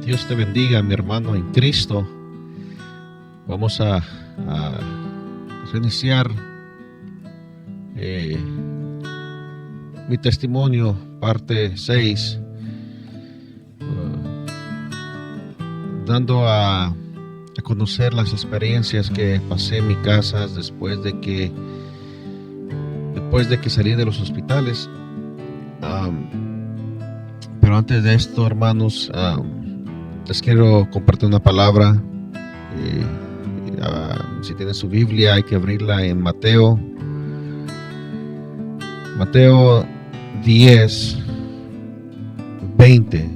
Dios te bendiga, mi hermano en Cristo. Vamos a reiniciar mi testimonio, parte 6, dando a conocer las experiencias que pasé en mi casa después de que salí de los hospitales. Pero antes de esto, hermanos, les quiero compartir una palabra. Si tienen su Biblia, hay que abrirla en Mateo 10, 20.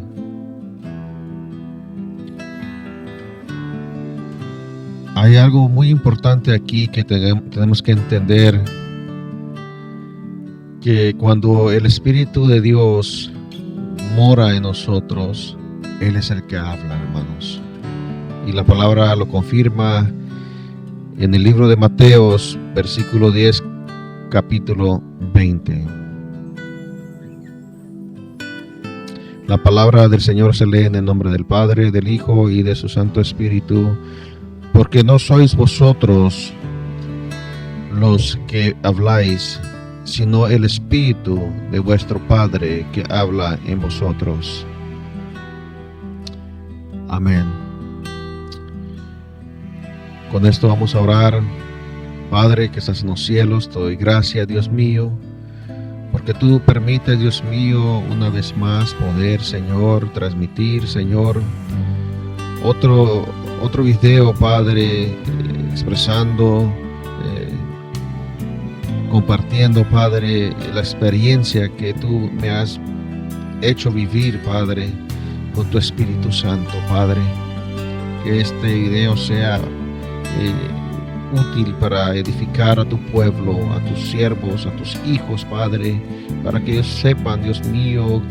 Hay algo muy importante aquí que tenemos que entender, que cuando el Espíritu de Dios mora en nosotros, Él es el que habla, hermanos. Y la palabra lo confirma en el libro de Mateos, versículo 10, capítulo 20. La palabra del Señor se lee en el nombre del Padre, del Hijo y de su Santo Espíritu. Porque no sois vosotros los que habláis, sino el Espíritu de vuestro Padre que habla en vosotros. Amén. Con esto vamos a orar. Padre que estás en los cielos, te doy gracias, Dios mío, porque tú permites, Dios mío, una vez más poder, Señor, transmitir, Señor, otro video, Padre, expresando, compartiendo, Padre, la experiencia que tú me has hecho vivir, Padre, con tu Espíritu Santo, Padre. Que este video sea útil para edificar a tu pueblo, a tus siervos, a tus hijos, Padre, para que ellos sepan, Dios mío,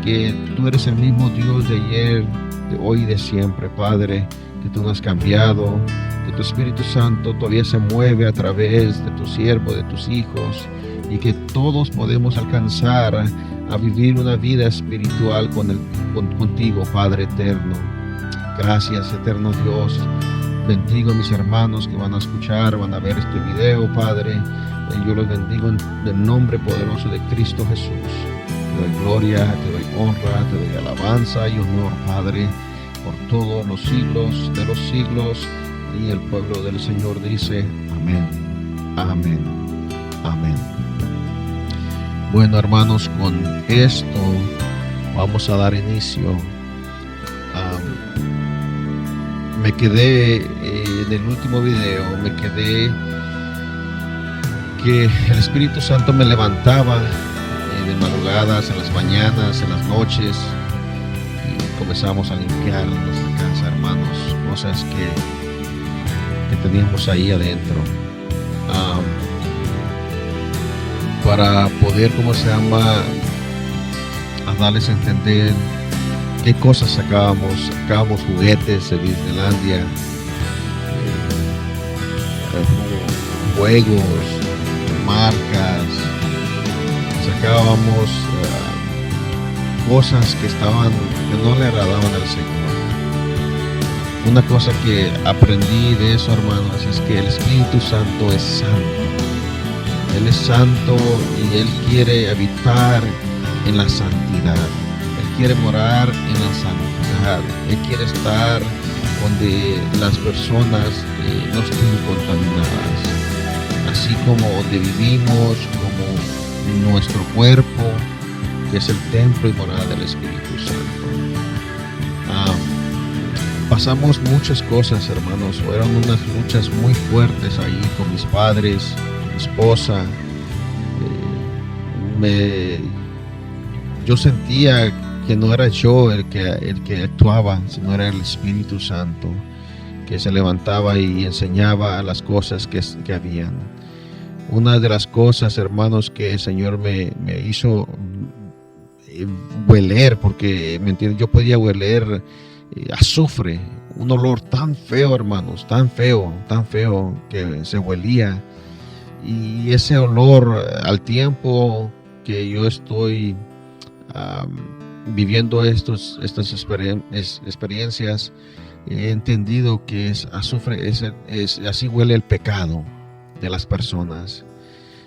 que tú eres el mismo Dios de ayer, de hoy y de siempre, Padre, que tú no has cambiado, que tu Espíritu Santo todavía se mueve a través de tu siervo, de tus hijos, y que todos podemos alcanzar a vivir una vida espiritual contigo, Padre eterno. Gracias, eterno Dios. Bendigo a mis hermanos que van a escuchar, van a ver este video, Padre. Yo los bendigo en el nombre poderoso de Cristo Jesús. Te doy gloria, te doy honra, te doy alabanza y honor, Padre, por todos los siglos de los siglos. Y el pueblo del Señor dice amén, amén, amén. Bueno, hermanos, con esto vamos a dar inicio. Me quedé en el último video, que el Espíritu Santo me levantaba de madrugadas, en las mañanas, en las noches, y comenzamos a limpiar nuestra casa, hermanos, cosas que teníamos ahí adentro, para poder, a darles a entender qué cosas sacábamos juguetes de Disneylandia, juegos, marcas, sacábamos cosas que no le agradaban al Señor. Una cosa que aprendí de eso, hermanos, es que el Espíritu Santo es santo. Él es santo y Él quiere habitar en la santidad. Él quiere morar en la santidad. Él quiere estar donde las personas no estén contaminadas. Así como donde vivimos, como nuestro cuerpo, que es el templo y morada del Espíritu Santo. Pasamos muchas cosas, hermanos. Fueron unas luchas muy fuertes ahí con mis padres, mi esposa. Yo sentía que no era yo el que actuaba, sino era el Espíritu Santo, que se levantaba y enseñaba las cosas que habían. Una de las cosas, hermanos, que el Señor me hizo hueler, porque ¿me entiendes? Yo podía hueler azufre, un olor tan feo, hermanos, tan feo que se huelía. Y ese olor, al tiempo que yo estoy viviendo estas experiencias, he entendido que azufre, así huele el pecado de las personas.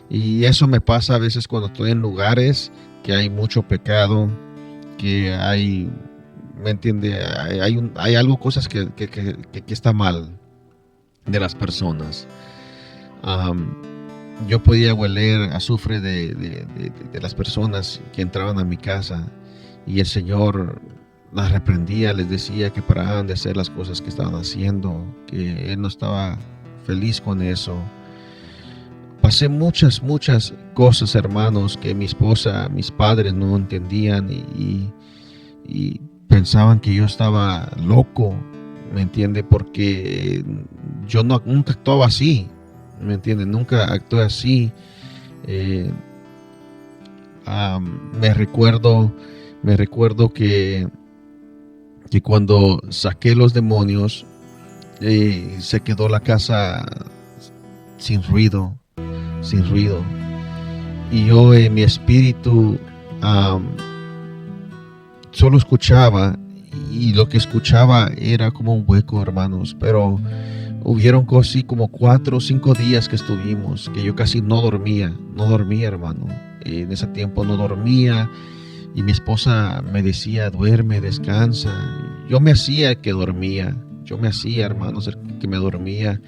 Y eso me pasa a veces cuando estoy en lugares que hay mucho pecado, que hay, ¿me entiende? Hay algo, cosas que está mal de las personas. Yo podía hueler azufre de las personas que entraban a mi casa, y el Señor las reprendía, les decía que paraban de hacer las cosas que estaban haciendo, que Él no estaba feliz con eso. Pasé muchas cosas, hermanos, que mi esposa, mis padres no entendían y pensaban que yo estaba loco, ¿me entiende? Porque yo nunca actuaba así, ¿me entiende? Nunca actué así. Me recuerdo que cuando saqué los demonios, se quedó la casa sin ruido. Y yo en mi espíritu solo escuchaba, y lo que escuchaba era como un hueco, hermanos. Pero hubieron casi como 4 o 5 días que estuvimos, que yo casi no dormía, hermano. En ese tiempo no dormía, y mi esposa me decía, duerme, descansa. Yo me hacía que dormía, hermanos, que me dormía.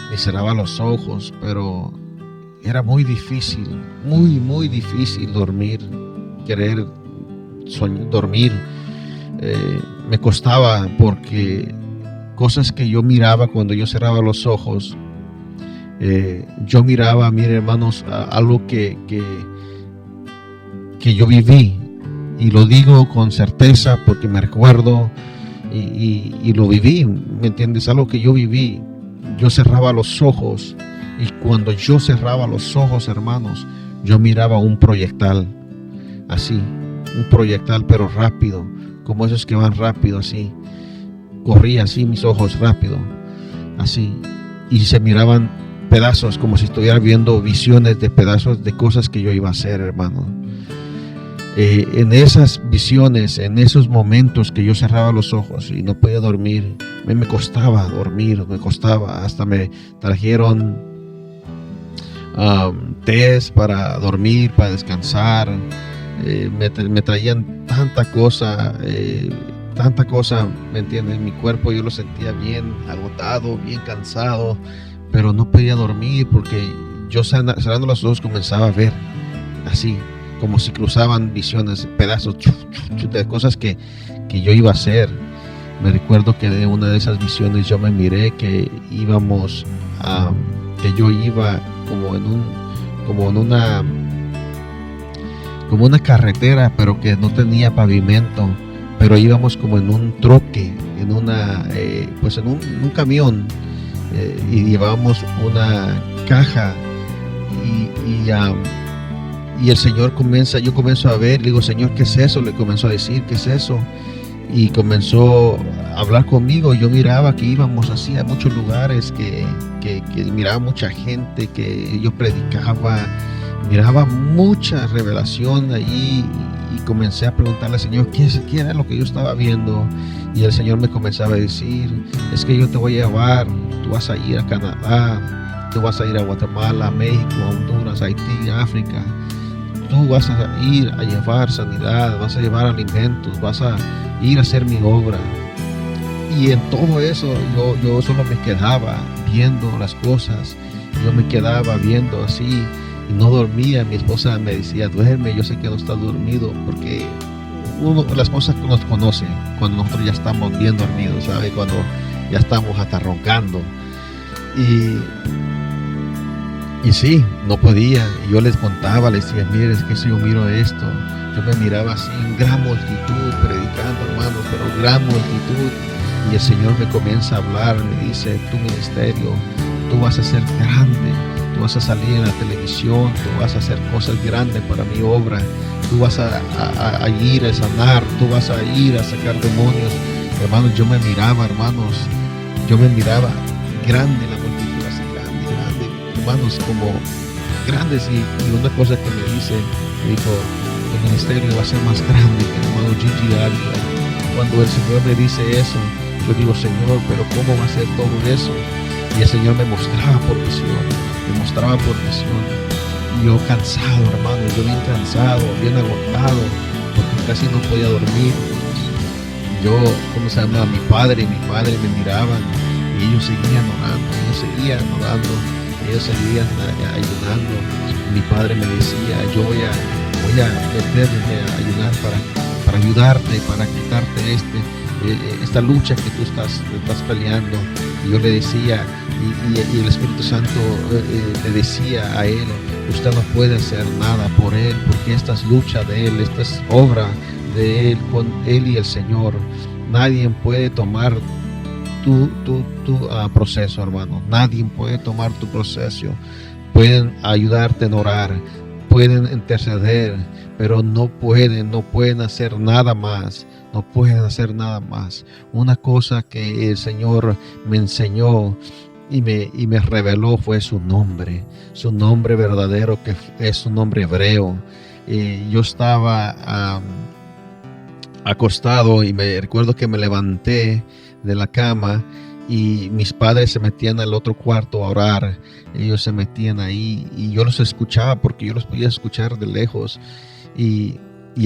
Me cerraba los ojos, pero era muy difícil, muy difícil dormir, querer dormir. Me costaba, porque cosas que yo miraba cuando yo cerraba los ojos, yo miraba, mire, hermanos, algo que yo viví, y lo digo con certeza porque me recuerdo y lo viví, ¿me entiendes? Algo que yo viví. Yo cerraba los ojos, y cuando yo cerraba los ojos, hermanos, yo miraba un proyectal, así, un proyectal, pero rápido, como esos que van rápido, así. Corría así mis ojos rápido, así, y se miraban pedazos, como si estuviera viendo visiones de pedazos de cosas que yo iba a hacer, hermano. En esas visiones, en esos momentos que yo cerraba los ojos y no podía dormir, me costaba dormir, hasta me trajeron tés para dormir, para descansar. Me traían tanta cosa, ¿me entiendes? Mi cuerpo yo lo sentía bien agotado, bien cansado, pero no podía dormir, porque yo cerrando los ojos comenzaba a ver así, como si cruzaban visiones, pedazos de cosas que yo iba a hacer. Me recuerdo que de una de esas visiones yo me miré que íbamos que yo iba como en una carretera, pero que no tenía pavimento, pero íbamos como en un troque, en un camión, y llevábamos una caja, y el Señor yo comienzo a ver, le digo, Señor, ¿qué es eso? Le comenzó a decir, ¿qué es eso? Y comenzó a hablar conmigo. Yo miraba que íbamos así a muchos lugares, que miraba mucha gente, que yo predicaba, miraba mucha revelación allí, y comencé a preguntarle al Señor, ¿qué era lo que yo estaba viendo? Y el Señor me comenzaba a decir, es que yo te voy a llevar, tú vas a ir a Canadá, tú vas a ir a Guatemala, México, Honduras, Haití, África. Tú vas a ir a llevar sanidad, vas a llevar alimentos, vas a ir a hacer mi obra. Y en todo eso yo solo me quedaba viendo las cosas. Yo me quedaba viendo así y no dormía. Mi esposa me decía, duerme, yo sé que no estás dormido, porque la esposa nos conoce cuando nosotros ya estamos bien dormidos, ¿sabe? Cuando ya estamos hasta roncando. Y sí, no podía. Y yo les contaba, les decía, mire, es que si yo miro esto, yo me miraba así en gran multitud, predicando, hermanos, pero gran multitud. Y el Señor me comienza a hablar, me dice, tu ministerio, tú vas a ser grande, tú vas a salir en la televisión, tú vas a hacer cosas grandes para mi obra, tú vas a ir a sanar, tú vas a ir a sacar demonios. Hermanos, yo me miraba, hermanos, grande, la multitud así, grande, hermanos, como grandes. Y una cosa que me dijo, tu ministerio va a ser más grande que el hermano Gigi Ávila. Cuando el Señor me dice eso, yo digo, Señor, pero ¿cómo va a ser todo eso? Y el Señor me mostraba por visión, Y yo cansado, hermano, yo bien cansado, bien agotado, porque casi no podía dormir. Yo, ¿cómo se llama? Mi padre y mi madre me miraban y ellos seguían orando, ellos seguían ayunando. Mi padre me decía, yo voy a meterme a ayunar para ayudarte, para quitarte esta lucha que tú estás peleando. Y yo le decía, y el Espíritu Santo le decía a él, usted no puede hacer nada por él, porque esta es lucha de él, esta es obra de él, con él y el Señor. Nadie puede tomar tu proceso, hermano. Nadie puede tomar tu proceso. Pueden ayudarte en orar, pueden interceder, pero no pueden hacer nada más. No pueden hacer nada más. Una cosa que el Señor me enseñó y me reveló fue su nombre verdadero, que es un nombre hebreo. Yo estaba acostado y me recuerdo que me levanté de la cama y mis padres se metían al otro cuarto a orar. Ellos se metían ahí y yo los escuchaba porque yo los podía escuchar de lejos. Y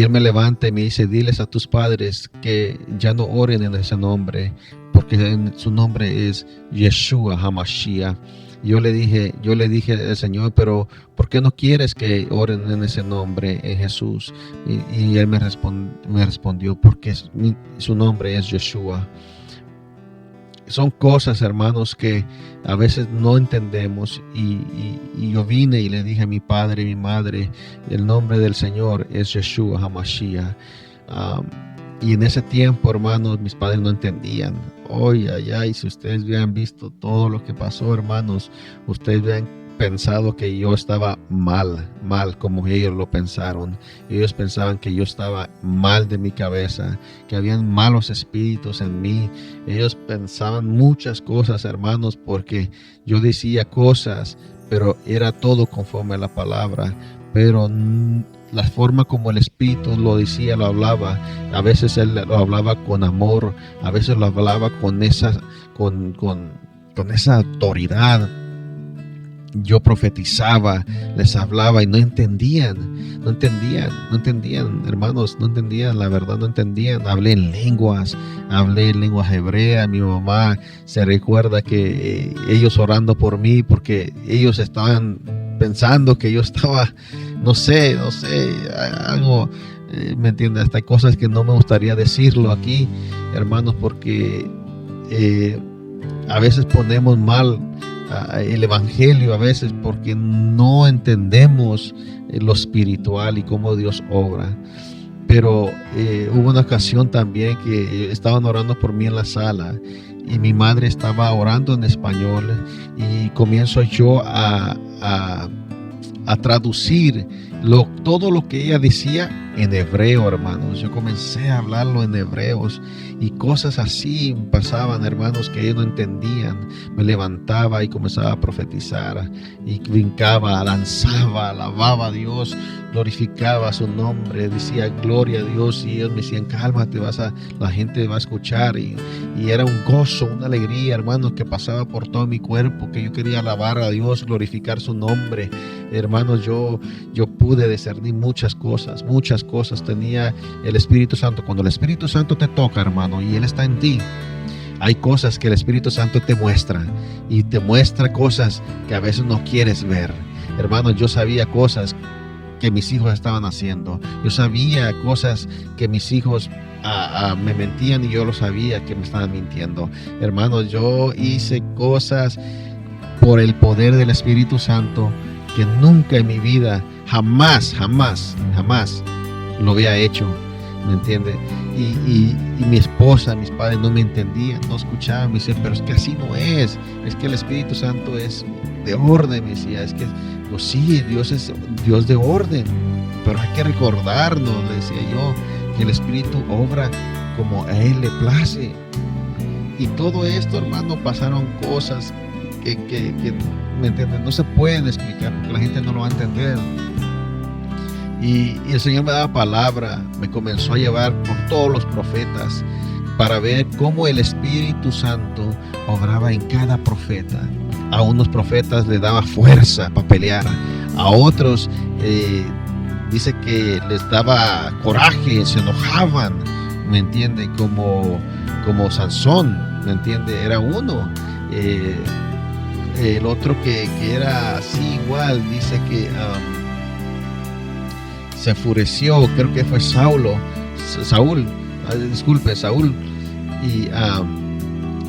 él me levanta y me dice, diles a tus padres que ya no oren en ese nombre, porque su nombre es Yeshua HaMashiach. Yo le dije al Señor, pero ¿por qué no quieres que oren en ese nombre, en Jesús? Y él me respondió, porque su nombre es Yeshua. Son cosas, hermanos, que a veces no entendemos y yo vine y le dije a mi padre y mi madre, el nombre del Señor es Yeshua HaMashiach. Y en ese tiempo, hermanos, mis padres no entendían. Ay, si ustedes hubieran visto todo lo que pasó, hermanos, ustedes hubieran pensado que yo estaba mal como ellos lo pensaron. Ellos pensaban que yo estaba mal de mi cabeza, que habían malos espíritus en mí. Ellos pensaban muchas cosas, hermanos, porque yo decía cosas, pero era todo conforme a la palabra. Pero la forma como el Espíritu lo decía, lo hablaba, a veces él lo hablaba con amor, a veces lo hablaba con esa autoridad. Yo profetizaba, les hablaba y no entendían, hermanos, no entendían, la verdad no entendían. Hablé en lenguas hebreas. Mi mamá se recuerda que ellos orando por mí porque ellos estaban pensando que yo estaba, no sé, algo, ¿me entiendes? Hasta hay cosas que no me gustaría decirlo aquí, hermanos, porque a veces ponemos mal el evangelio, a veces porque no entendemos lo espiritual y cómo Dios obra. Pero hubo una ocasión también que estaban orando por mí en la sala y mi madre estaba orando en español y comienzo yo a traducir todo lo que ella decía en hebreo, hermanos. Yo comencé a hablarlo en hebreos y cosas así pasaban, hermanos, que ellos no entendían. Me levantaba y comenzaba a profetizar y brincaba, danzaba, alababa a Dios, glorificaba su nombre, decía gloria a Dios y ellos me decían cálmate, la gente va a escuchar y era un gozo, una alegría, hermanos, que pasaba por todo mi cuerpo, que yo quería alabar a Dios, glorificar su nombre. Hermanos, yo pude discernir muchas cosas, tenía el Espíritu Santo. Cuando el Espíritu Santo te toca, hermano, y Él está en ti, hay cosas que el Espíritu Santo te muestra y te muestra cosas que a veces no quieres ver. Hermanos, yo sabía cosas que mis hijos estaban haciendo, yo sabía cosas que mis hijos me mentían y yo lo sabía que me estaban mintiendo. Hermanos, yo hice cosas por el poder del Espíritu Santo que nunca en mi vida, jamás lo había hecho, ¿me entiende? Y mi esposa, mis padres no me entendían, no escuchaban, me decían, pero es que así no es que el Espíritu Santo es de orden, me decía, es que, pues sí, Dios es Dios de orden, pero hay que recordarnos, le decía yo, que el Espíritu obra como a Él le place. Y todo esto, hermano, pasaron cosas que ¿me entienden? No se pueden explicar porque la gente no lo va a entender. Y el Señor me daba palabra, me comenzó a llevar por todos los profetas para ver cómo el Espíritu Santo obraba en cada profeta. A unos profetas le daba fuerza para pelear, a otros dice que les daba coraje, se enojaban, ¿me entiende? Como Sansón, ¿me entiende? Era uno. El otro que era así igual, dice que se enfureció, creo que fue Saúl,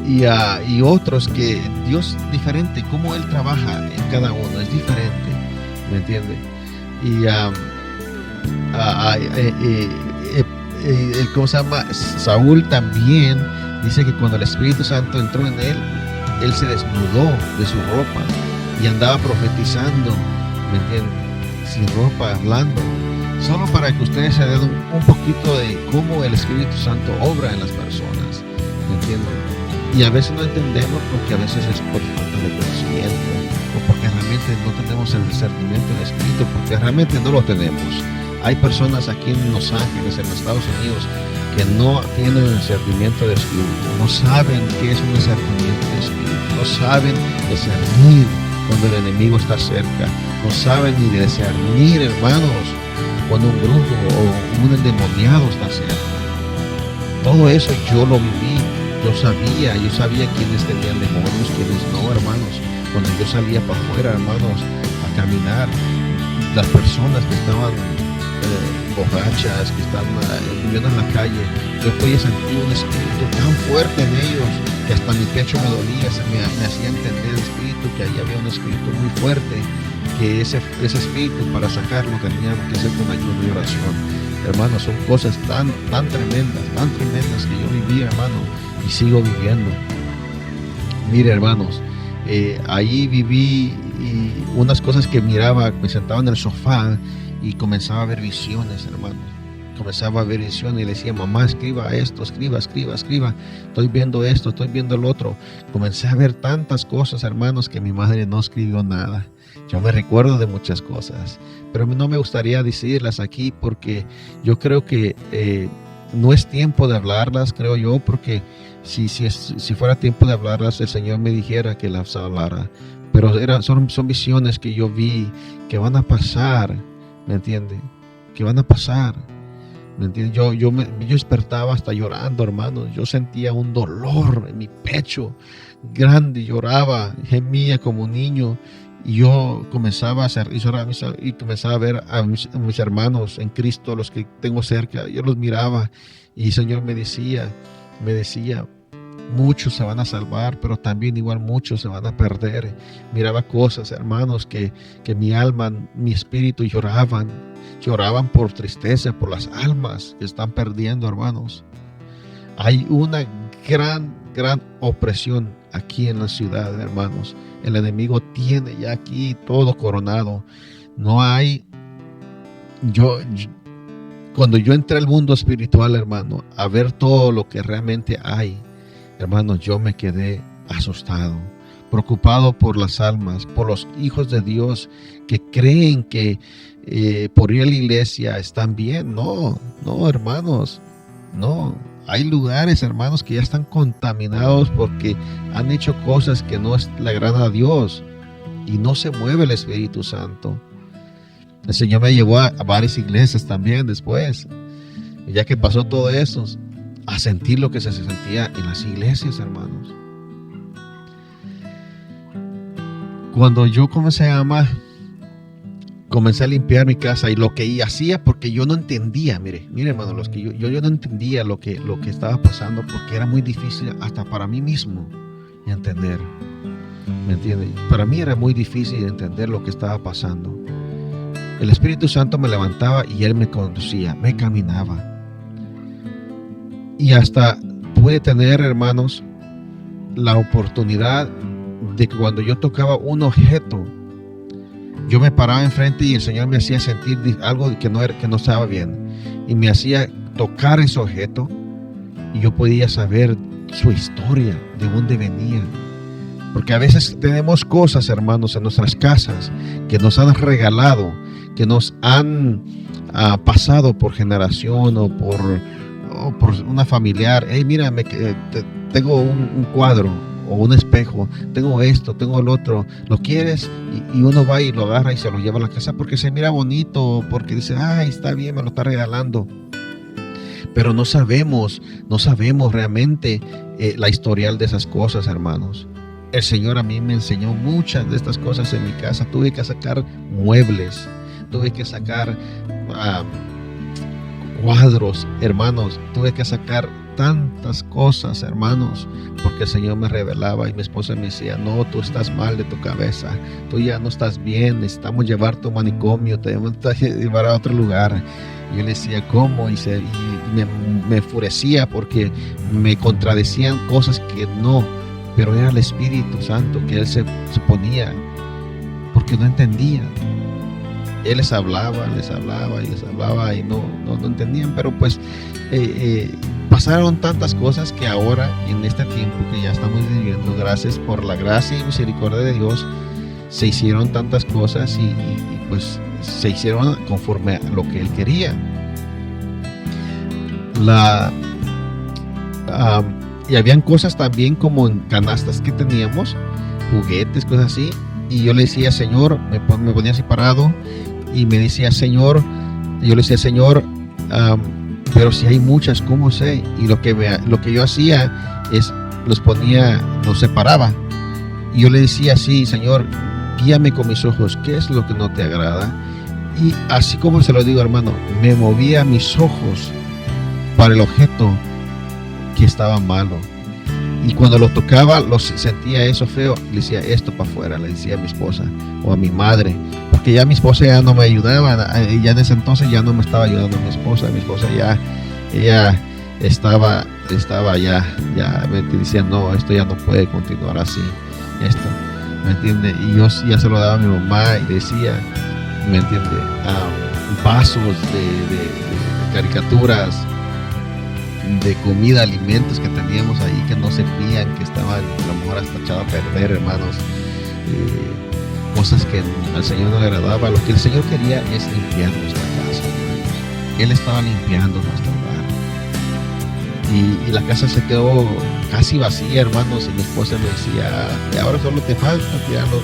y otros que Dios diferente, cómo Él trabaja en cada uno, es diferente, ¿me entiende? Y ¿cómo se llama? Saúl también dice que cuando el Espíritu Santo entró en él se desnudó de su ropa y andaba profetizando, ¿me entiende? Sin ropa, hablando. Solo para que ustedes se den un poquito de cómo el Espíritu Santo obra en las personas, ¿me entienden? Y a veces no entendemos porque a veces es por falta de conocimiento o porque realmente no tenemos el discernimiento del Espíritu, porque realmente no lo tenemos. Hay personas aquí en Los Ángeles, en Estados Unidos, que no tienen el discernimiento del Espíritu, no saben qué es un discernimiento del Espíritu, no saben discernir cuando el enemigo está cerca, no saben ni discernir, hermanos, cuando un brujo o un endemoniado está cerca. Todo eso yo lo viví, yo sabía quiénes tenían demonios, quiénes no, hermanos. Cuando yo salía para afuera, hermanos, a caminar, las personas que estaban borrachas, que estaban viviendo en la calle, yo podía sentir un espíritu tan fuerte en ellos que hasta mi pecho me dolía, me hacía entender el espíritu, que ahí había un espíritu muy fuerte, que ese espíritu para sacarlo tenía que ser con ayuno y oración. Hermanos, son cosas tan tremendas que yo viví, hermano, y sigo viviendo. Mire, hermanos, ahí viví y unas cosas que miraba, me sentaba en el sofá y comenzaba a ver visiones, hermanos. Comenzaba a ver visiones y le decía, mamá, escriba esto, escriba. Estoy viendo esto, estoy viendo el otro. Comencé a ver tantas cosas, hermanos, que mi madre no escribió nada. Yo me recuerdo de muchas cosas, pero no me gustaría decirlas aquí porque yo creo que no es tiempo de hablarlas, creo yo, porque si fuera tiempo de hablarlas, el Señor me dijera que las hablara. Pero son visiones que yo vi que van a pasar, ¿me entiende? Que van a pasar, ¿me entiende? Yo despertaba hasta llorando, hermano. Yo sentía un dolor en mi pecho grande, lloraba, gemía como un niño. Y yo comenzaba y comenzaba a ver a mis hermanos en Cristo, los que tengo cerca. Yo los miraba y el Señor me decía, muchos se van a salvar, pero también igual muchos se van a perder. Miraba cosas, hermanos, que mi alma, mi espíritu lloraban por tristeza, por las almas que están perdiendo, hermanos. Hay una gran opresión aquí en la ciudad, hermanos. El enemigo tiene ya aquí todo coronado. No hay... Cuando yo entré al mundo espiritual, hermano, a ver todo lo que realmente hay, hermanos, yo me quedé asustado, preocupado por las almas, por los hijos de Dios que creen que por ir a la iglesia están bien. No, hermanos, no. Hay lugares, hermanos, que ya están contaminados porque han hecho cosas que no le agradan a Dios y no se mueve el Espíritu Santo. El Señor me llevó a varias iglesias también después, y ya que pasó todo eso, a sentir lo que se sentía en las iglesias, hermanos. Cuando yo comencé a limpiar mi casa y lo que hacía, porque yo no entendía, mire hermano, yo no entendía lo que estaba pasando, porque era muy difícil hasta para mí mismo entender, ¿me entiende? Para mí era muy difícil entender lo que estaba pasando. El Espíritu Santo me levantaba y Él me conducía, me caminaba. Y hasta pude tener, hermanos, la oportunidad de que cuando yo tocaba un objeto, yo me paraba enfrente y el Señor me hacía sentir algo que no estaba bien. Y me hacía tocar ese objeto y yo podía saber su historia, de dónde venía. Porque a veces tenemos cosas, hermanos, en nuestras casas que nos han regalado, que nos han pasado por generación o por una familiar. Hey, mira, tengo un cuadro o un espejo, tengo esto, tengo el otro, ¿lo quieres? Y uno va y lo agarra y se lo lleva a la casa porque se mira bonito, porque dice, ay, está bien, me lo está regalando. Pero no sabemos realmente la historial de esas cosas, hermanos. El Señor a mí me enseñó muchas de estas cosas en mi casa. Tuve que sacar muebles, tuve que sacar cuadros, hermanos, tuve que sacar tantas cosas, hermanos, porque el Señor me revelaba y mi esposa me decía, no, tú estás mal de tu cabeza, tú ya no estás bien, necesitamos llevarte a un manicomio, te debemos llevar a otro lugar. Y yo le decía, ¿cómo? Y me enfurecía porque me contradecían cosas que no, pero era el Espíritu Santo que Él se ponía, porque no entendía. Él les hablaba y no entendían, pero pues pasaron tantas cosas que ahora, en este tiempo que ya estamos viviendo, gracias por la gracia y misericordia de Dios, se hicieron tantas cosas y pues se hicieron conforme a lo que Él quería. Y habían cosas también como en canastas que teníamos, juguetes, cosas así, y yo le decía, Señor, me ponía así parado y me decía, Señor, yo le decía, Señor, pero si hay muchas, ¿cómo sé? Y lo que yo hacía es los separaba, y yo le decía, sí, Señor, guíame con mis ojos, ¿qué es lo que no te agrada? Y así como se lo digo, hermano, me movía mis ojos para el objeto que estaba malo. Y cuando lo tocaba, sentía eso feo, le decía, esto para afuera, le decía a mi esposa o a mi madre, porque ya mi esposa ya no me ayudaba, ya en ese entonces ya no me estaba ayudando mi esposa ella estaba ya me decía, no, esto ya no puede continuar así, esto, ¿me entiende? Y yo ya se lo daba a mi mamá y decía, ¿me entiende? Vasos de caricaturas, de comida, alimentos que teníamos ahí que no servían, que estaban a lo mejor hasta echado a perder, hermanos, cosas que al Señor no le agradaba. Lo que el Señor quería es limpiar nuestra casa, hermanos. Él estaba limpiando nuestro hogar y la casa se quedó casi vacía, hermanos, y mi esposa me decía, y ahora solo te falta tirar las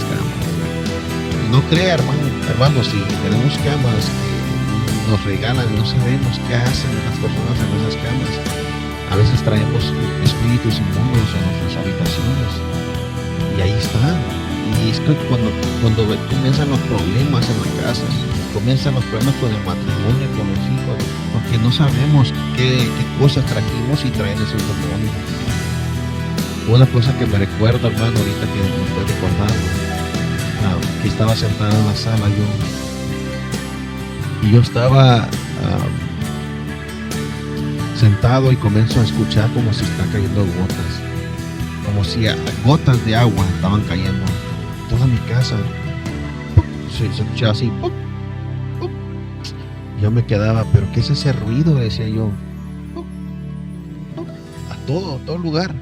camas. Y no crea, hermanos, si tenemos camas nos regalan y no sabemos qué hacen las personas en esas camas. A veces traemos espíritus inmundos en nuestras habitaciones y ahí están. Y es que cuando comienzan los problemas en la casa, comienzan los problemas con el matrimonio, con los hijos, porque no sabemos qué cosas trajimos y traen esos demonios. Una cosa que me recuerda, hermano, ahorita que me estoy recordando, que estaba sentado en la sala yo estaba sentado y comienzo a escuchar como si están cayendo gotas, como si gotas de agua estaban cayendo toda mi casa. Se escuchaba así. Yo me quedaba, pero ¿qué es ese ruido? Decía yo. A todo lugar.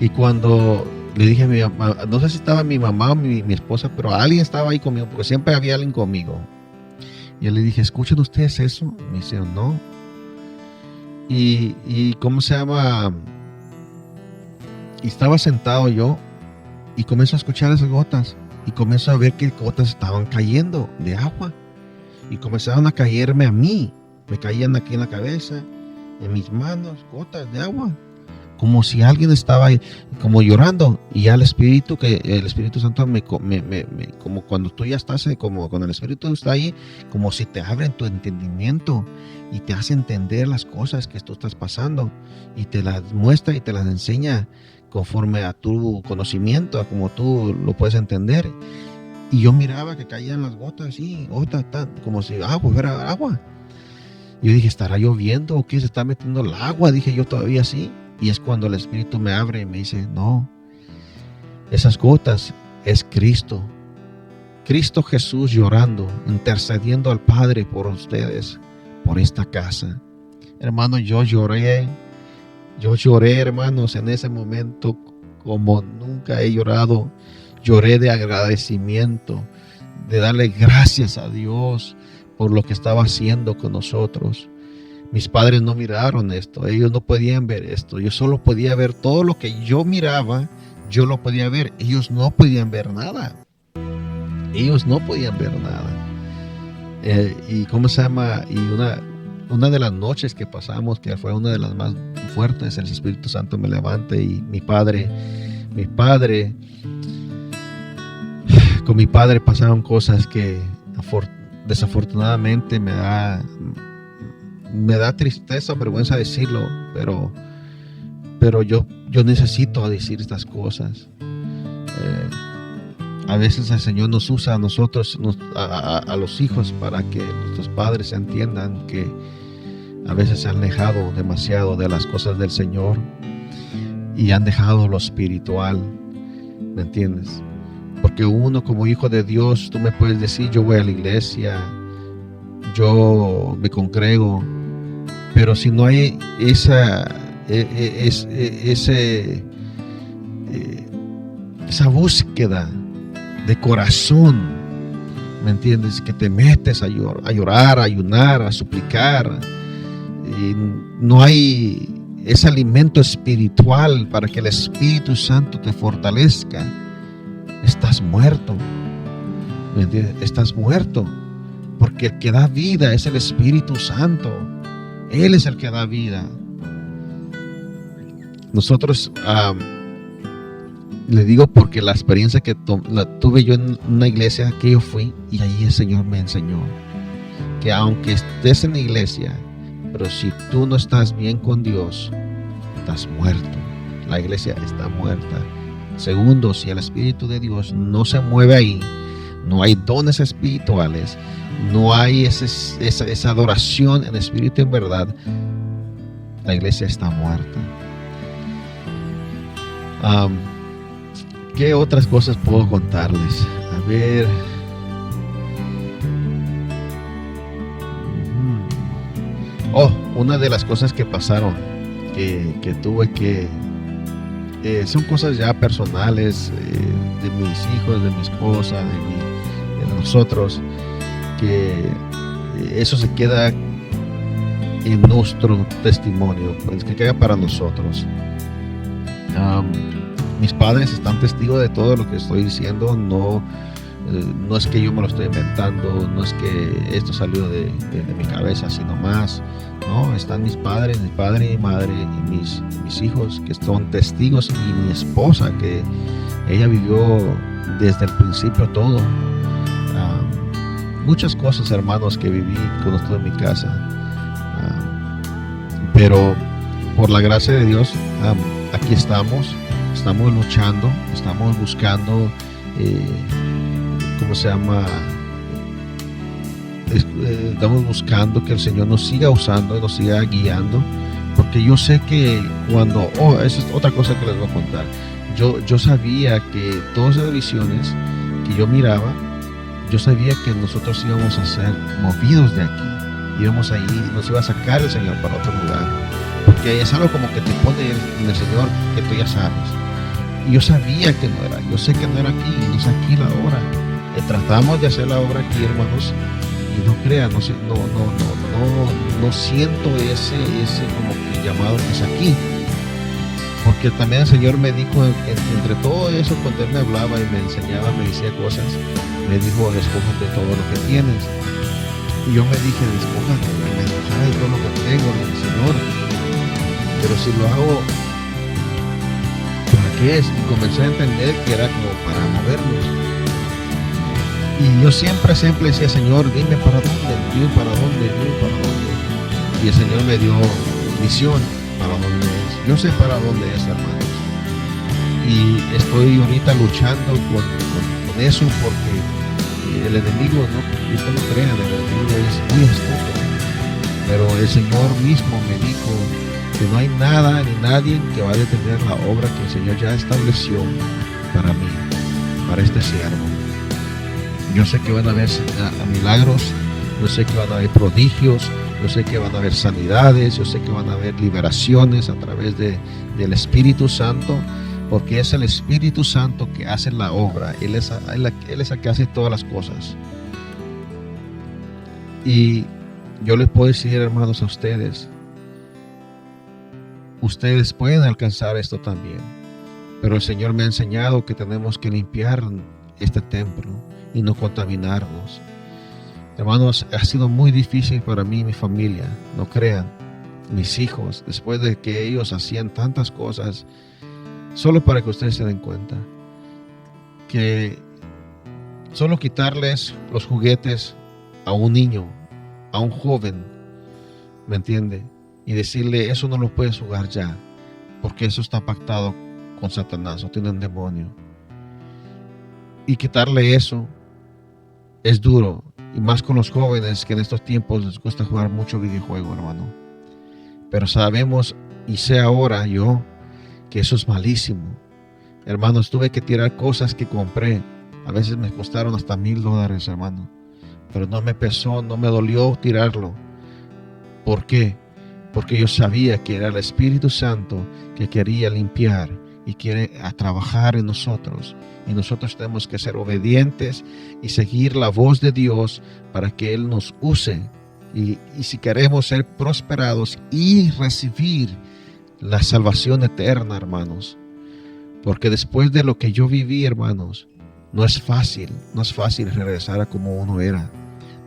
Y cuando le dije a mi mamá, no sé si estaba mi mamá o mi esposa, pero alguien estaba ahí conmigo, porque siempre había alguien conmigo. Y yo le dije, ¿escuchan ustedes eso? Me dijeron, no. Y ¿cómo se llama? Y estaba sentado yo y comencé a escuchar esas gotas. Y comencé a ver que gotas estaban cayendo de agua. Y comenzaron a caerme a mí. Me caían aquí en la cabeza, en mis manos, gotas de agua. Como si alguien estaba ahí, como llorando, y ya el Espíritu Santo como cuando tú ya estás, como cuando el Espíritu está ahí, como si te abre tu entendimiento y te hace entender las cosas que tú estás pasando y te las muestra y te las enseña conforme a tu conocimiento, a como tú lo puedes entender. Y yo miraba que caían las gotas así, como si fuera agua. Yo dije, ¿estará lloviendo o qué? ¿Se está metiendo el agua? Dije yo todavía así. Y es cuando el Espíritu me abre y me dice, no, esas gotas es Cristo. Cristo Jesús llorando, intercediendo al Padre por ustedes, por esta casa. Hermano, yo lloré, hermanos, en ese momento como nunca he llorado. Lloré de agradecimiento, de darle gracias a Dios por lo que estaba haciendo con nosotros. Mis padres no miraron esto, ellos no podían ver esto. Yo solo podía ver todo lo que yo miraba, yo lo podía ver. Ellos no podían ver nada. Ellos no podían ver nada. Y una de las noches que pasamos, que fue una de las más fuertes, el Espíritu Santo me levanta y con mi padre pasaron cosas que desafortunadamente me da tristeza, vergüenza decirlo, pero yo necesito decir estas cosas. A veces el Señor nos usa a nosotros, a los hijos, para que nuestros padres entiendan que a veces se han alejado demasiado de las cosas del Señor y han dejado lo espiritual, ¿me entiendes? Porque uno como hijo de Dios, tú me puedes decir, yo voy a la iglesia, yo me congrego, pero si no hay esa búsqueda de corazón, ¿me entiendes? Que te metes a llorar, a ayunar, a suplicar, y no hay ese alimento espiritual para que el Espíritu Santo te fortalezca. Estás muerto, ¿me entiendes? Estás muerto, porque el que da vida es el Espíritu Santo. Él es el que da vida. Nosotros, le digo porque la experiencia que la tuve yo en una iglesia que yo fui, y ahí el Señor me enseñó que aunque estés en la iglesia, pero si tú no estás bien con Dios, estás muerto. La iglesia está muerta. Segundo, si el Espíritu de Dios no se mueve ahí, no hay dones espirituales, no hay esa adoración en espíritu y en verdad, la iglesia está muerta. ¿Qué otras cosas puedo contarles? A ver. Una de las cosas que pasaron, que tuve que... son cosas ya personales, de mis hijos, de mi esposa, de nosotros, que eso se queda en nuestro testimonio, pues, que queda para nosotros. Mis padres están testigos de todo lo que estoy diciendo. No es que yo me lo estoy inventando, no es que esto salió de mi cabeza sino más. No, están mis padres, mi padre y mi madre, y mis hijos, que son testigos, y mi esposa, que ella vivió desde el principio todo. Muchas cosas, hermanos, que viví cuando estuve en mi casa. Pero por la gracia de Dios, aquí estamos luchando, estamos buscando, estamos buscando que el Señor nos siga usando, nos siga guiando, porque yo sé que esa es otra cosa que les voy a contar. Yo sabía que todas las visiones que yo miraba, yo sabía que nosotros íbamos a ser movidos de aquí, íbamos ahí, nos iba a sacar el Señor para otro lugar, porque es algo como que te pone en el Señor, que tú ya sabes. Y yo sabía que no era, yo sé que no era aquí, no es aquí la obra. Tratamos de hacer la obra aquí, hermanos, y no crean, no siento ese como que llamado que es aquí, porque también el Señor me dijo, entre todo eso, cuando Él me hablaba y me enseñaba, me decía cosas, me dijo, despójate de todo lo que tienes. Y yo me dije, despójate, me despojara de todo lo que tengo, Señor, pero si lo hago, ¿para qué es? Y comencé a entender que era como para movernos. Y yo siempre decía, Señor, dime para dónde. Y el Señor me dio visión para dónde es. Yo sé para dónde es, hermanos. Y estoy ahorita luchando con eso, porque el enemigo, no, usted no crea, el enemigo es muy astuto. Pero el Señor mismo me dijo que no hay nada ni nadie que va a detener la obra que el Señor ya estableció para mí, para este siervo. Yo sé que van a haber milagros, yo sé que van a haber prodigios, yo sé que van a haber sanidades, yo sé que van a haber liberaciones a través del Espíritu Santo, porque es el Espíritu Santo que hace la obra. Él es el que hace todas las cosas. Y yo les puedo decir, hermanos, a ustedes pueden alcanzar esto también, pero el Señor me ha enseñado que tenemos que limpiar este templo y no contaminarnos. Hermanos, ha sido muy difícil para mí y mi familia, no crean, mis hijos, después de que ellos hacían tantas cosas, solo para que ustedes se den cuenta, que solo quitarles los juguetes a un niño, a un joven, ¿me entiende? Y decirle, eso no lo puedes jugar ya, porque eso está pactado con Satanás, o tiene un demonio. Y quitarle eso es duro, y más con los jóvenes que en estos tiempos les gusta jugar mucho videojuego, hermano. Pero sabemos, y sé ahora yo, que eso es malísimo. Hermanos, tuve que tirar cosas que compré, a veces me costaron hasta $1000, hermano, pero no me pesó, no me dolió tirarlo. ¿Por qué? Porque yo sabía que era el Espíritu Santo que quería limpiar y quiere trabajar en nosotros. Y nosotros tenemos que ser obedientes y seguir la voz de Dios para que Él nos use. Y si queremos ser prosperados y recibir la salvación eterna, hermanos. Porque después de lo que yo viví, hermanos, no es fácil regresar a como uno era.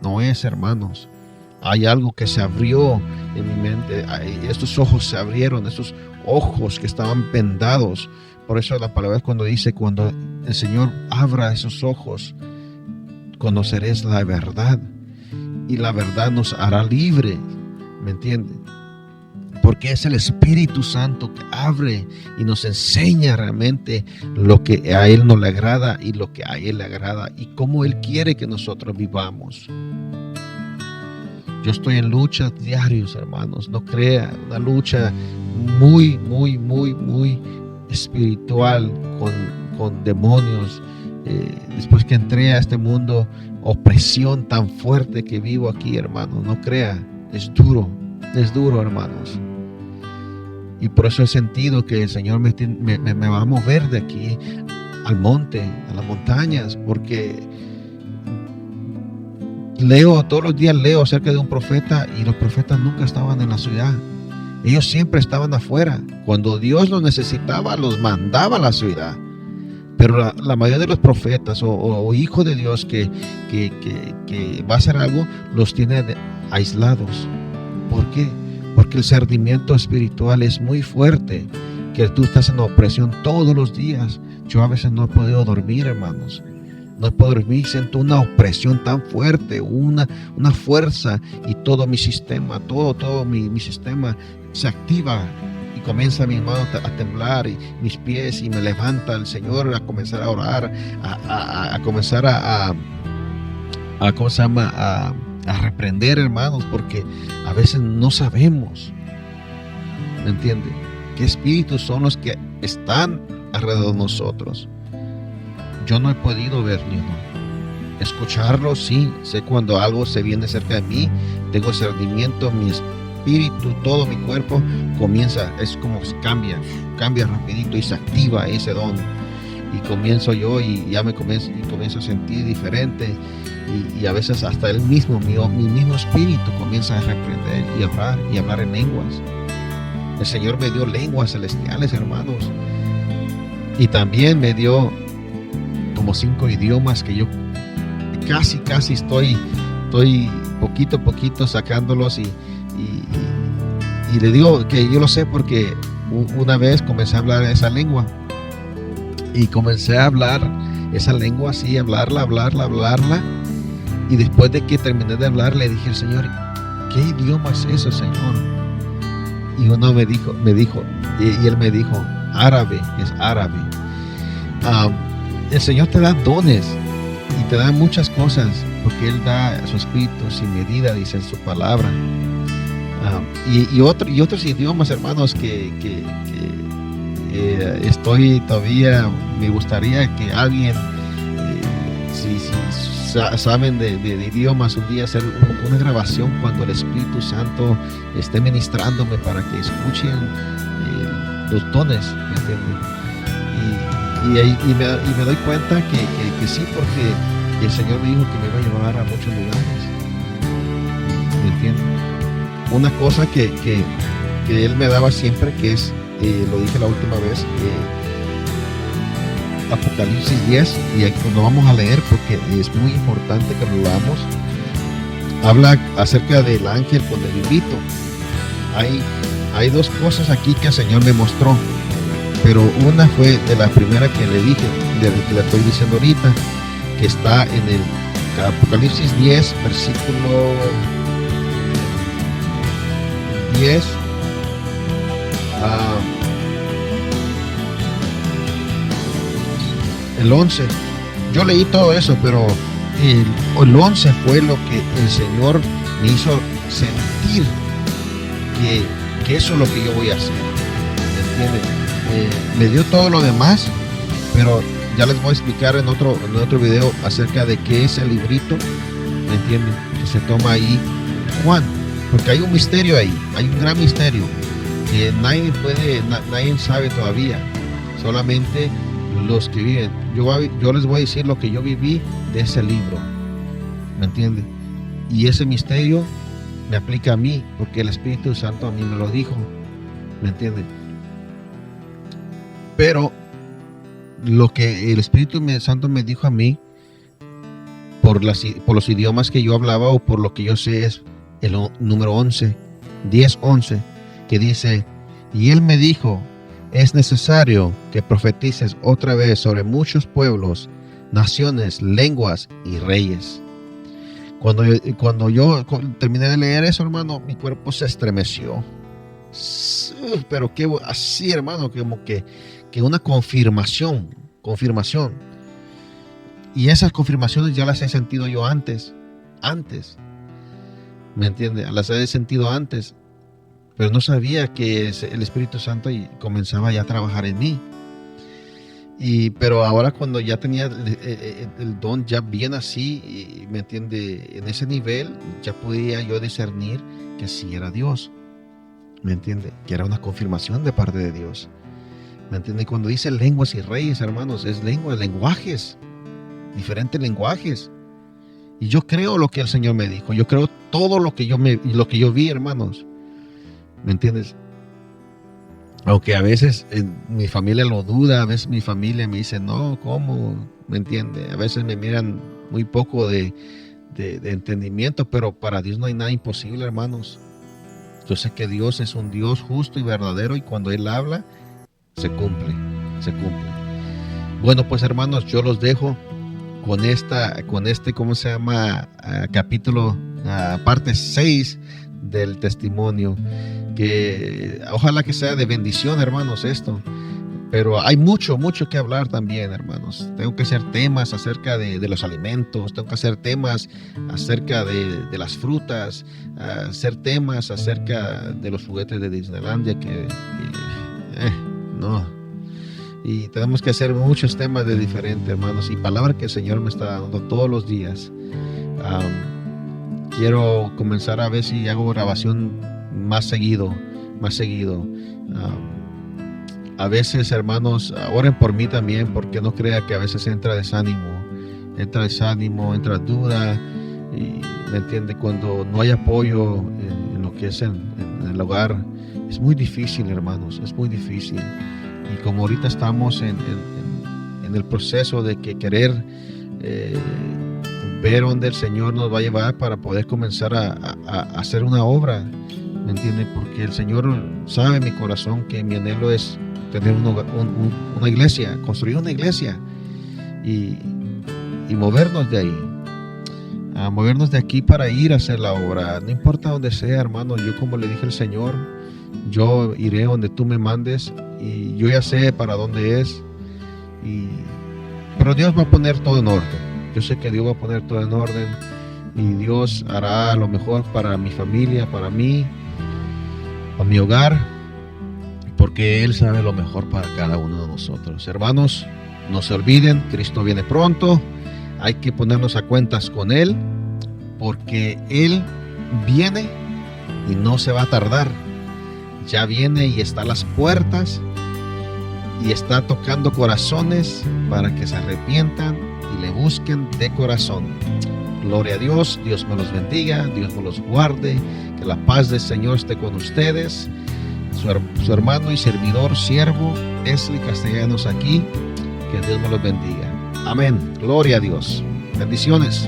No es, hermanos. Hay algo que se abrió en mi mente. Estos ojos se abrieron, estos ojos que estaban vendados. Por eso la palabra cuando dice, cuando el Señor abra esos ojos, conoceréis la verdad. Y la verdad nos hará libre. ¿Me entienden? Porque es el Espíritu Santo que abre y nos enseña realmente lo que a Él no le agrada y lo que a Él le agrada y cómo Él quiere que nosotros vivamos. Yo estoy en luchas diarios, hermanos, no crea, una lucha muy espiritual con demonios. Después que entré a este mundo, opresión tan fuerte que vivo aquí, hermanos, no crea, es duro, hermanos. Y por eso he sentido que el Señor me va a mover de aquí al monte, a las montañas, porque todos los días leo acerca de un profeta y los profetas nunca estaban en la ciudad. Ellos siempre estaban afuera. Cuando Dios los necesitaba, los mandaba a la ciudad. Pero la mayoría de los profetas o hijos de Dios que va a hacer algo, los tiene aislados. ¿Por qué? Porque el cernimiento espiritual es muy fuerte, que tú estás en opresión todos los días. Yo a veces no he podido dormir, hermanos. No puedo dormir, siento una opresión tan fuerte, una fuerza, y todo mi sistema, todo mi sistema se activa y comienza mi mano a temblar y mis pies, y me levanta el Señor a comenzar a orar, a comenzar a reprender, hermanos, porque a veces no sabemos, ¿me entiende? ¿Qué espíritus son los que están alrededor de nosotros? Yo no he podido ver ni uno. Escucharlo, sí. Sé cuando algo se viene cerca de mí. Tengo discernimiento, mi espíritu, todo mi cuerpo comienza, es como cambia rapidito y se activa ese don. Y comienzo yo y ya comienzo a sentir diferente. Y a veces hasta mi mismo espíritu comienza a reprender y hablar en lenguas. El Señor me dio lenguas celestiales, hermanos. Y también me dio como 5 idiomas que yo casi estoy poquito a poquito sacándolos, y le digo que yo lo sé porque una vez comencé a hablar esa lengua y comencé a hablar esa lengua así, hablarla, y después de que terminé de hablar le dije al Señor, ¿qué idioma es eso, Señor? Y uno me dijo y él me dijo, árabe, es árabe. El Señor te da dones y te da muchas cosas, porque Él da su espíritu sin medida, dice en su palabra. Y otros idiomas, hermanos, que estoy todavía, me gustaría que alguien, si saben de idiomas, un día hacer una grabación cuando el Espíritu Santo esté ministrándome para que escuchen los dones, ¿me entienden? y me doy cuenta que sí, porque el Señor me dijo que me iba a llevar a muchos lugares. ¿Me entiendes? Una cosa que Él me daba siempre, que es, lo dije la última vez, Apocalipsis 10, y aquí lo vamos a leer porque es muy importante que lo leamos. Habla acerca del ángel con el librito. Hay dos cosas aquí que el Señor me mostró, pero una fue de la primera que le dije, de la que le estoy diciendo ahorita, que está en el Apocalipsis 10, versículo 10 el 11. Yo leí todo eso, pero el 11 fue lo que el Señor me hizo sentir que eso es lo que yo voy a hacer. ¿Me entiendes? Me dio todo lo demás, pero ya les voy a explicar en otro video acerca de qué es el librito, ¿me entienden? Que se toma ahí Juan, porque hay un misterio ahí, hay un gran misterio que nadie sabe todavía, solamente los que viven. Yo les voy a decir lo que yo viví de ese libro, ¿me entienden? Y ese misterio me aplica a mí, porque el Espíritu Santo a mí me lo dijo, ¿me entienden? Pero lo que el Espíritu Santo me dijo a mí, por los idiomas que yo hablaba o por lo que yo sé, es el número 11, 10:11, que dice: y Él me dijo, es necesario que profetices otra vez sobre muchos pueblos, naciones, lenguas y reyes. Cuando yo terminé de leer eso, hermano, mi cuerpo se estremeció. Pero que así, hermano, como que una confirmación. Y esas confirmaciones ya las he sentido yo antes, ¿me entiende? Las he sentido antes, pero no sabía que el Espíritu Santo comenzaba ya a trabajar en mí. Pero ahora, cuando ya tenía el don ya bien así, ¿me entiende? En ese nivel ya podía yo discernir que sí era Dios, ¿me entiende? Que era una confirmación de parte de Dios, ¿me entiende? Cuando dice lenguas y reyes, hermanos, es lenguajes, diferentes lenguajes. Y yo creo lo que el Señor me dijo, yo creo todo lo que yo vi, hermanos, ¿me entiendes? Aunque a veces mi familia lo duda, a veces mi familia me dice, no, ¿cómo? ¿Me entiende? A veces me miran muy poco de entendimiento, pero para Dios no hay nada imposible, hermanos. Yo sé que Dios es un Dios justo y verdadero, y cuando Él habla, se cumple. Bueno, pues, hermanos, yo los dejo con este, ¿cómo se llama? Capítulo, parte 6 del testimonio, que ojalá que sea de bendición, hermanos, esto. Pero hay mucho que hablar también, hermanos. Tengo que hacer temas acerca de los alimentos, tengo que hacer temas acerca de las frutas, hacer temas acerca de los juguetes de Disneylandia, no. Y tenemos que hacer muchos temas de diferentes, hermanos, y palabras que el Señor me está dando todos los días. Quiero comenzar a ver si hago grabación más seguido. A veces, hermanos, oren por mí también, porque no crea que a veces entra desánimo, entra duda, y me entiende, cuando no hay apoyo en lo que es en el hogar, es muy difícil, hermanos, es muy difícil. Y como ahorita estamos en el proceso de querer ver dónde el Señor nos va a llevar para poder comenzar a hacer una obra, ¿me entiende? Porque el Señor sabe en mi corazón que mi anhelo es tener una iglesia, construir una iglesia y movernos de ahí, a movernos de aquí para ir a hacer la obra. No importa donde sea, hermano, yo, como le dije al Señor, yo iré donde tú me mandes, y yo ya sé para dónde es, pero Dios va a poner todo en orden. Yo sé que Dios va a poner todo en orden, y Dios hará lo mejor para mi familia, para mí, para mi hogar, porque Él sabe lo mejor para cada uno de nosotros. Hermanos, no se olviden, Cristo viene pronto. Hay que ponernos a cuentas con Él, porque Él viene y no se va a tardar. Ya viene y está a las puertas. y está tocando corazones para que se arrepientan y le busquen de corazón. Gloria a Dios, Dios me los bendiga, Dios me los guarde, que la paz del Señor esté con ustedes. Su hermano y servidor, siervo, Esli Castellanos aquí, que Dios me los bendiga. Amén, gloria a Dios, bendiciones.